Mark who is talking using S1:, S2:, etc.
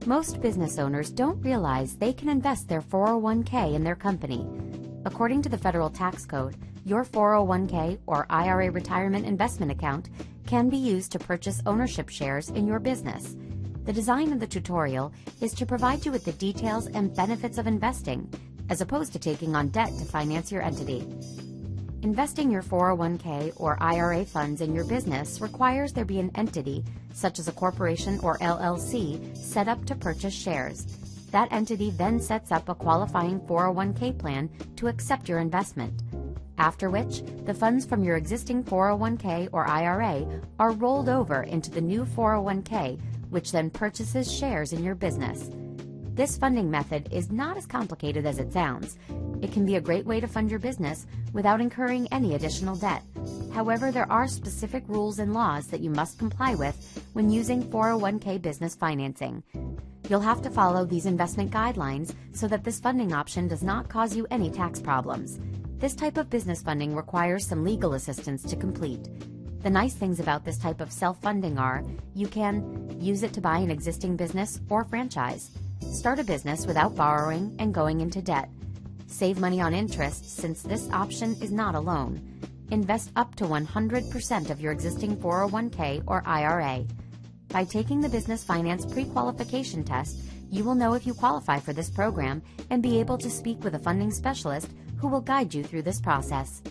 S1: Most business owners don't realize they can invest their 401k in their company. According to the federal tax code, your 401k or IRA retirement investment account can be used to purchase ownership shares in your business. The design of the tutorial is to provide you with the details and benefits of investing, as opposed to taking on debt to finance your entity. Investing your 401k or IRA funds in your business requires there be an entity, such as a corporation or LLC, set up to purchase shares. That entity then sets up a qualifying 401k plan to accept your investment, after which the funds from your existing 401k or IRA are rolled over into the new 401k, which then purchases shares in your business. This funding method is not as complicated as it sounds. It can be a great way to fund your business without incurring any additional debt. However, there are specific rules and laws that you must comply with when using 401k business financing. You'll have to follow these investment guidelines so that this funding option does not cause you any tax problems. This type of business funding requires some legal assistance to complete. The nice things about this type of self-funding are you can use it to buy an existing business or franchise, start a business without borrowing and going into debt, save money on interest since this option is not a loan, invest up to 100% of your existing 401k or IRA. By taking the business finance pre-qualification test, you will know if you qualify for this program and be able to speak with a funding specialist who will guide you through this process.